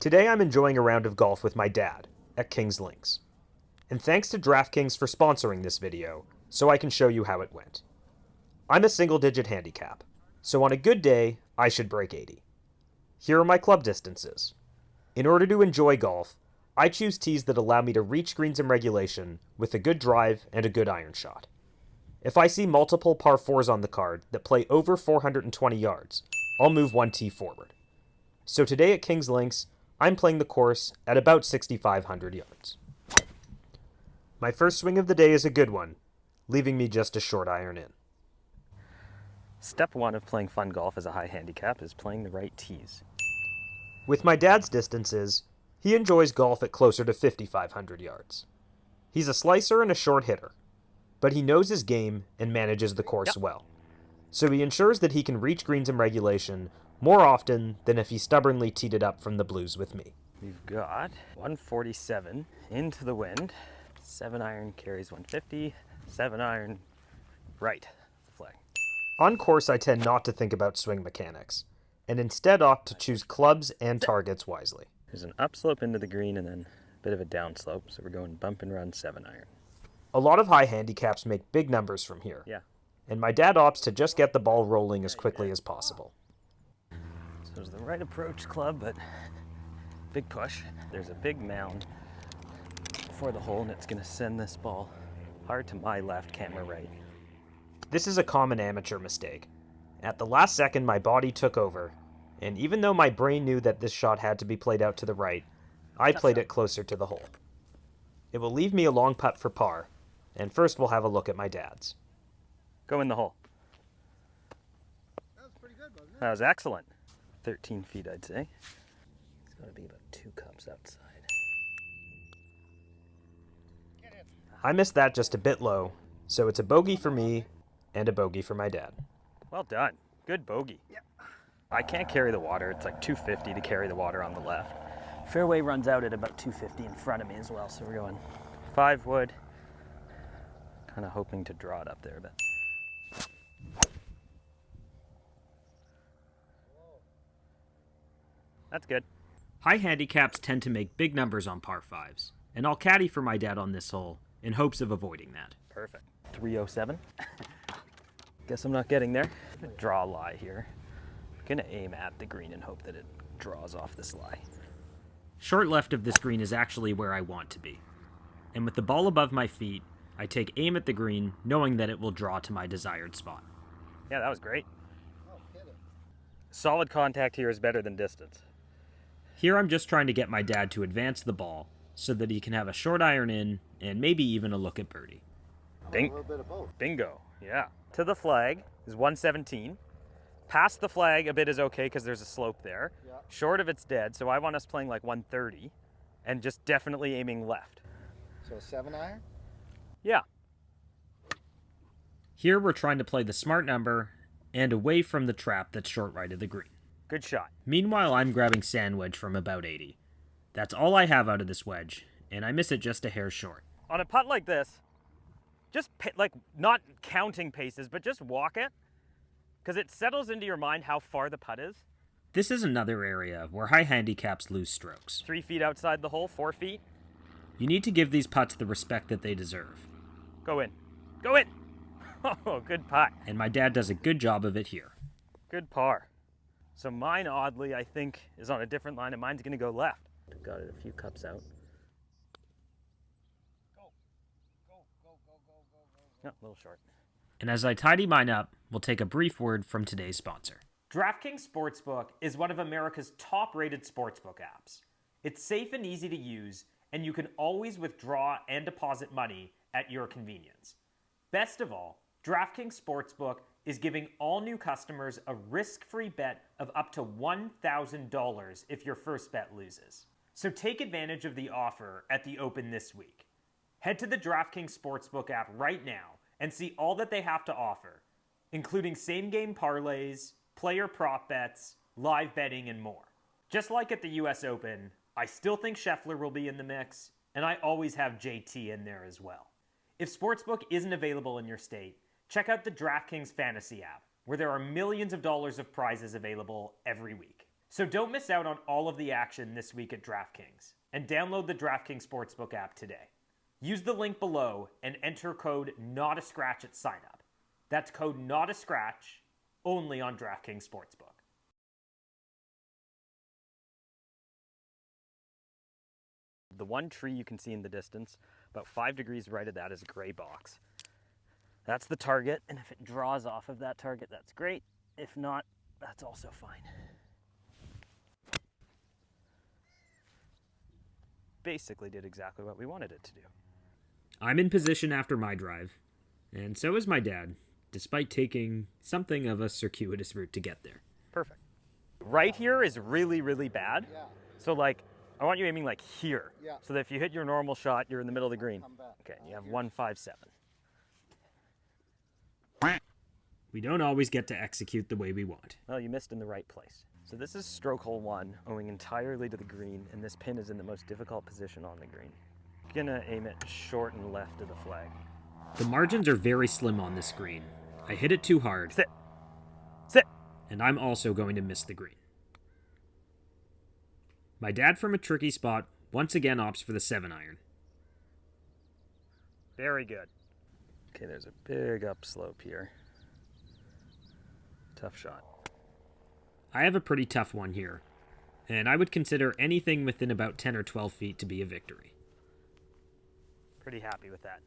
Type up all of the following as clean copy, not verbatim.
Today I'm enjoying a round of golf with my dad at Kings Links. And thanks to Draftkings for sponsoring this video, so I can show you how it went. I'm a single-digit handicap, so on a good day, I should break 80. Here are my club distances. In order to enjoy golf, I choose tees that allow me to reach greens in regulation with a good drive and a good iron shot. If I see multiple par 4s on the card that play over 420 yards, I'll move one tee forward. So today at Kings Links, I'm playing the course at about 6,500 yards. My first swing of the day is a good one, leaving me just a short iron in. Step one of playing fun golf as a high handicap is playing the right tees. With my dad's distances, he enjoys golf at closer to 5,500 yards. He's a slicer and a short hitter, but he knows his game and manages the course well. So he ensures that he can reach greens in regulation more often than if he stubbornly teed it up from the blues with me. We've got 147 into the wind. 7 iron carries 150. 7 iron right. The flag. On course, I tend not to think about swing mechanics, and instead opt to choose clubs and targets wisely. There's an upslope into the green and then a bit of a downslope, so we're going bump and run 7 iron. A lot of high handicaps make big numbers from here, and my dad opts to just get the ball rolling as quickly as possible. So there's the right approach club, but big push. There's a big mound for the hole, and it's going to send this ball hard to my left, camera right. This is a common amateur mistake. At the last second, my body took over, and even though my brain knew that this shot had to be played out to the right, I played it closer to the hole. It will leave me a long putt for par, and first we'll have a look at my dad's. Go in the hole. That was pretty good, wasn't it? That was excellent. 13 feet, I'd say. It's got to be about 2 cups outside. I missed that just a bit low, so it's a bogey for me and a bogey for my dad. Well done. Good bogey. I can't carry the water. It's like 250 to carry the water on the left. Fairway runs out at about 250 in front of me as well, so we're going 5 wood. Kind of hoping to draw it up there a bit. That's good. High handicaps tend to make big numbers on par 5s, and I'll caddy for my dad on this hole in hopes of avoiding that. Perfect. 307. Guess I'm not getting there. Draw a lie here. I'm gonna aim at the green and hope that it draws off this lie. Short left of this green is actually where I want to be. And with the ball above my feet, I take aim at the green, knowing that it will draw to my desired spot. Yeah, that was great. Oh, hit it. Solid contact here is better than distance. Here I'm just trying to get my dad to advance the ball so that he can have a short iron in and maybe even a look at birdie. A little bit of both. Bingo, yeah. To the flag is 117. Past the flag a bit is okay because there's a slope there. Yeah. Short of it's dead, so I want us playing like 130 and just definitely aiming left. So 7 iron? Yeah. Here we're trying to play the smart number and away from the trap that's short right of the green. Good shot. Meanwhile, I'm grabbing sand wedge from about 80. That's all I have out of this wedge, and I miss it just a hair short. On a putt like this, just like not counting paces, but just walk it, because it settles into your mind how far the putt is. This is another area where high handicaps lose strokes. 3 feet outside the hole, 4 feet. You need to give these putts the respect that they deserve. Go in. Go in. Oh, good putt. And my dad does a good job of it here. Good par. So mine, oddly, I think, is on a different line, and mine's going to go left. Got it a few cups out. No, a little short. And as I tidy mine up, we'll take a brief word from today's sponsor. DraftKings Sportsbook is one of America's top-rated sportsbook apps. It's safe and easy to use, and you can always withdraw and deposit money at your convenience. Best of all, DraftKings Sportsbook is giving all new customers a risk-free bet of up to $1,000 if your first bet loses. So take advantage of the offer at the Open this week. Head to the DraftKings Sportsbook app right now and see all that they have to offer, including same-game parlays, player prop bets, live betting, and more. Just like at the US Open, I still think Scheffler will be in the mix, and I always have JT in there as well. If Sportsbook isn't available in your state, check out the DraftKings Fantasy app, where there are millions of dollars of prizes available every week. So don't miss out on all of the action this week at DraftKings, and download the DraftKings Sportsbook app today. Use the link below and enter code NOTASCRATCH at signup. That's code NOTASCRATCH only on DraftKings Sportsbook. The one tree you can see in the distance, about 5 degrees right of that, is a gray box. That's the target, and if it draws off of that target, that's great. If not, that's also fine. Basically did exactly what we wanted it to do. I'm in position after my drive, and so is my dad, despite taking something of a circuitous route to get there. Perfect. Right here is really, really bad. Yeah. So like, I want you aiming like here. Yeah. So that if you hit your normal shot, you're in the middle of the green. Come back. Okay, you have 157. We don't always get to execute the way we want. Well, you missed in the right place. So this is stroke hole 1, owing entirely to the green, and this pin is in the most difficult position on the green. You're gonna aim it short and left of the flag. The margins are very slim on this green. I hit it too hard. Sit. Sit. And I'm also going to miss the green. My dad, from a tricky spot, once again opts for the 7-iron. Very good. Okay, there's a big upslope here. Tough shot. I have a pretty tough one here, and I would consider anything within about 10 or 12 feet to be a victory. Pretty happy with that.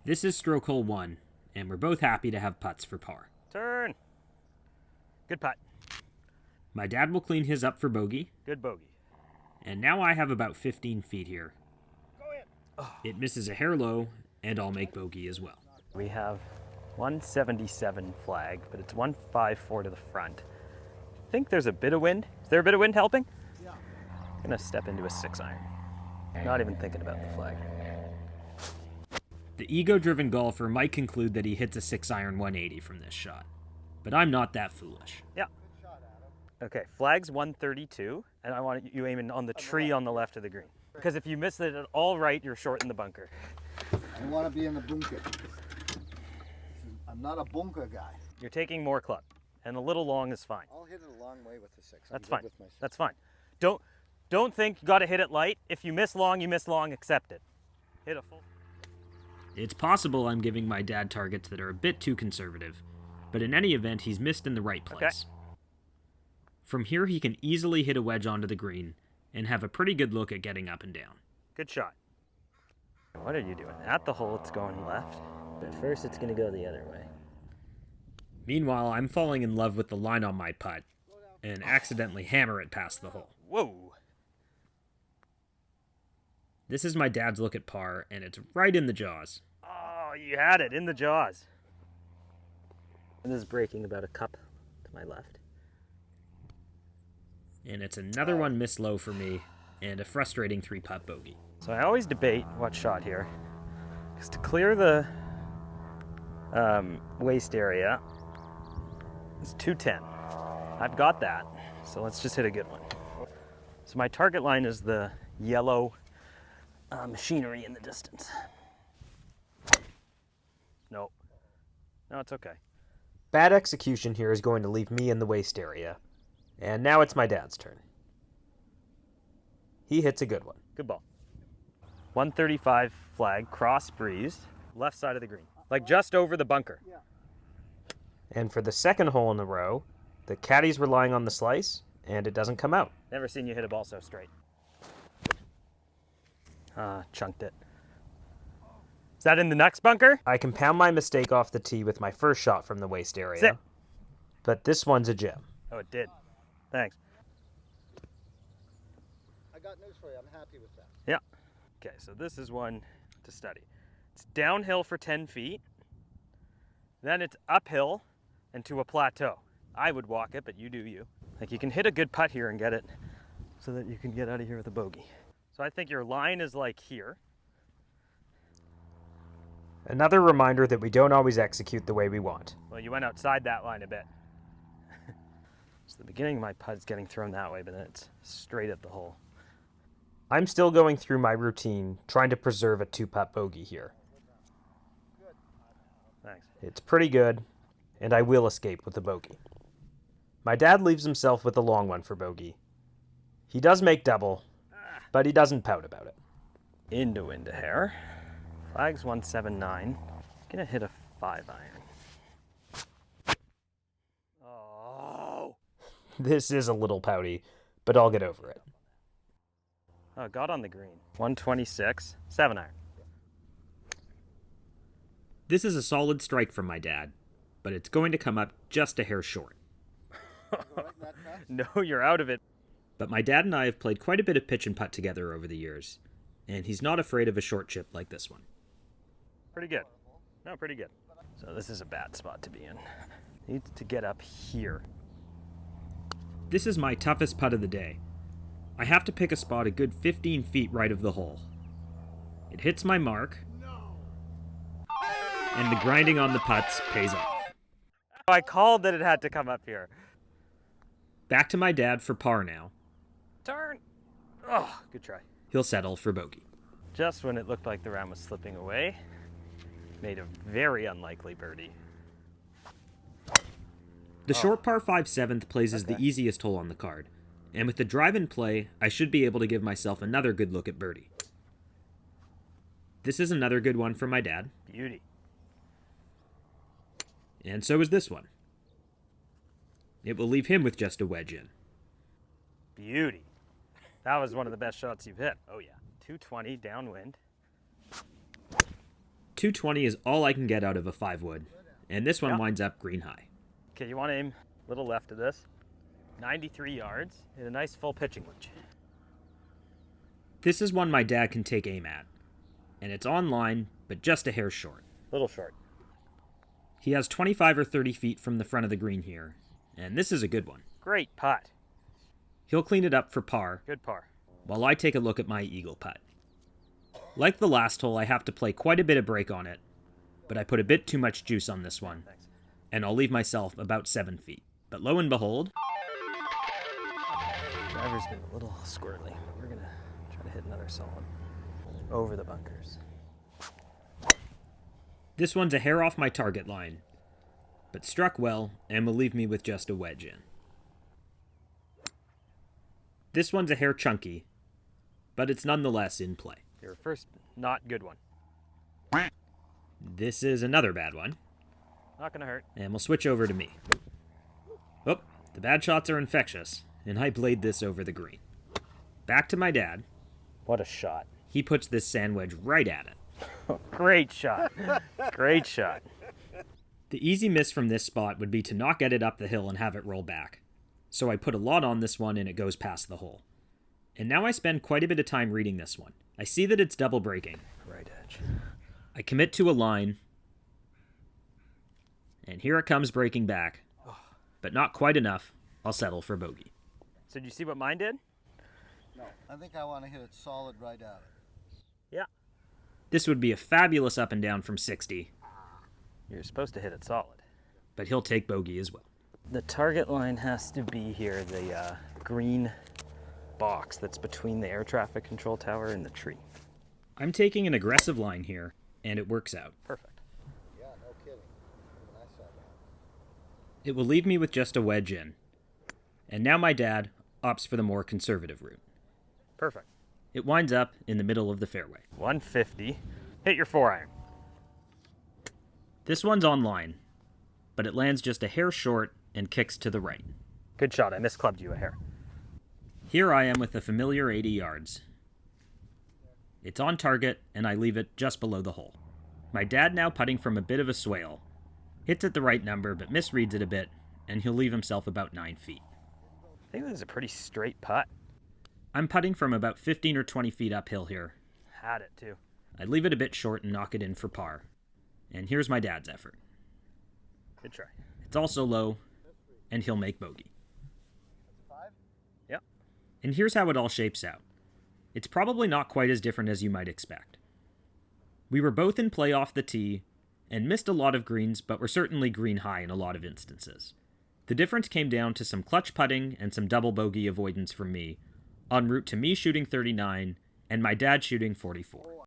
This is stroke hole 1, and we're both happy to have putts for par. Turn. Good putt. My dad will clean his up for bogey, Good bogey. and now I have about 15 feet here. Go in. It misses a hair low, and I'll make bogey as well. We have 177 flag, but it's 154 to the front. I think there's a bit of wind. Is there a bit of wind helping? Yeah. I'm gonna step into a 6-iron. Not even thinking about the flag. The ego-driven golfer might conclude that he hits a 6-iron 180 from this shot, but I'm not that foolish. Yeah. Okay, flag's 132, and I want you aiming on the tree on the left of the green. Because if you miss it at all right, you're short in the bunker. I want to be in the bunker. I'm not a bunker guy. You're taking more club, and a little long is fine. I'll hit it a long way with the 6. That's I'm good fine. with my 6. That's fine. Don't think you got to hit it light. If you miss long, accept it. Hit a full. It's possible I'm giving my dad targets that are a bit too conservative, but in any event, he's missed in the right place. Okay. From here, he can easily hit a wedge onto the green and have a pretty good look at getting up and down. Good shot. What are you doing? At the hole, it's going left, but first it's going to go the other way. Meanwhile, I'm falling in love with the line on my putt and accidentally hammer it past the hole. Whoa. This is my dad's look at par, and it's right in the jaws. Oh, you had it in the jaws. And this is breaking about a cup to my left. And it's another one missed low for me, and a frustrating 3-putt bogey. So I always debate what shot here. Because to clear the waist area, it's 210. I've got that, so let's just hit a good one. So my target line is the yellow machinery in the distance. No, it's okay. Bad execution here is going to leave me in the waist area, and now it's my dad's turn. He hits a good one. Good ball. 135 flag, cross breeze, left side of the green. Like just over the bunker. And for the second hole in a row, the caddy's relying on the slice, and it doesn't come out. Never seen you hit a ball so straight. Chunked it. Is that in the next bunker? I can pound my mistake off the tee with my first shot from the waist area. Sit. But this one's a gem. Oh, it did. Thanks. I got news for you. I'm happy with that. Yeah. Okay, so this is one to study. It's downhill for 10 feet. Then it's uphill and to a plateau. I would walk it, but you do you. Like you can hit a good putt here and get it so that you can get out of here with a bogey. So I think your line is like here. Another reminder that we don't always execute the way we want. Well, you went outside that line a bit. So the beginning of my putt is getting thrown that way, but then it's straight at the hole. I'm still going through my routine, trying to preserve a 2-putt bogey here. Thanks. It's pretty good, and I will escape with a bogey. My dad leaves himself with a long one for bogey. He does make double, but he doesn't pout about it. Into hair. Flag's 179. Gonna hit a 5-iron. Oh! This is a little pouty, but I'll get over it. Oh, got on the green. 126, 7-iron. This is a solid strike from my dad, but it's going to come up just a hair short. No, you're out of it. But my dad and I have played quite a bit of pitch and putt together over the years, and he's not afraid of a short chip like this one. Pretty good. No, pretty good. So this is a bad spot to be in. Needs to get up here. This is my toughest putt of the day. I have to pick a spot a good 15 feet right of the hole. It hits my mark, and the grinding on the putts pays off. I called that it had to come up here. Back to my dad for par now. Turn. Oh, good try. He'll settle for bogey. Just when it looked like the round was slipping away, made a very unlikely birdie. The short par 5 7th plays as the easiest hole on the card, and with the drive in play, I should be able to give myself another good look at birdie. This is another good one from my dad. Beauty. And so is this one. It will leave him with just a wedge in. Beauty. That was one of the best shots you've hit. Oh yeah. 220 downwind. 220 is all I can get out of a 5-wood, and this one winds up green high. Okay, you want to aim a little left of this. 93 yards and a nice full pitching wedge. This is one my dad can take aim at, and it's on line, but just a hair short. Little short. He has 25 or 30 feet from the front of the green here, and this is a good one. Great putt. He'll clean it up for par, Good par. while I take a look at my eagle putt. Like the last hole, I have to play quite a bit of break on it, but I put a bit too much juice on this one, Thanks. and I'll leave myself about 7 feet. But lo and behold, Driver's been a little squirrely. We're going to try to hit another solid. Over the bunkers. this one's a hair off my target line, but struck well and will leave me with just a wedge in. This one's a hair chunky, but it's nonetheless in play. Your first not good one. This is another bad one, Not going to hurt. and we'll switch over to me. Oh, the bad shots are infectious, and I played this over the green. Back to my dad. What a shot. He puts this sand wedge right at it. Great shot. Great shot. The easy miss from this spot would be to not get it up the hill and have it roll back. So I put a lot on this one and it goes past the hole. And now I spend quite a bit of time reading this one. I see that it's double breaking. Right edge. I commit to a line, and here it comes breaking back. But not quite enough. I'll settle for bogey. So did you see what mine did? No, I think I want to hit it solid right at it. Yeah. This would be a fabulous up and down from 60, You're supposed to hit it solid. but he'll take bogey as well. The target line has to be here, the green box that's between the air traffic control tower and the tree. I'm taking an aggressive line here, and it works out. Perfect. Yeah, no kidding. Even I saw that. It will leave me with just a wedge in. And now my dad opts for the more conservative route. Perfect. It winds up in the middle of the fairway. 150. Hit your 4-iron. This one's on line, but it lands just a hair short and kicks to the right. Good shot. I misclubbed you a hair. Here I am with a familiar 80 yards. It's on target, and I leave it just below the hole. My dad now putting from a bit of a swale. Hits it the right number, but misreads it a bit, and he'll leave himself about 9 feet. I think this is a pretty straight putt. I'm putting from about 15 or 20 feet uphill here. Had it too. I leave it a bit short and knock it in for par. And here's my dad's effort. Good try. It's also low, and he'll make bogey. Yep. And here's how it all shapes out. It's probably not quite as different as you might expect. We were both in play off the tee, and missed a lot of greens, but were certainly green high in a lot of instances. The difference came down to some clutch putting and some double bogey avoidance from me, en route to me shooting 39 and my dad shooting 44.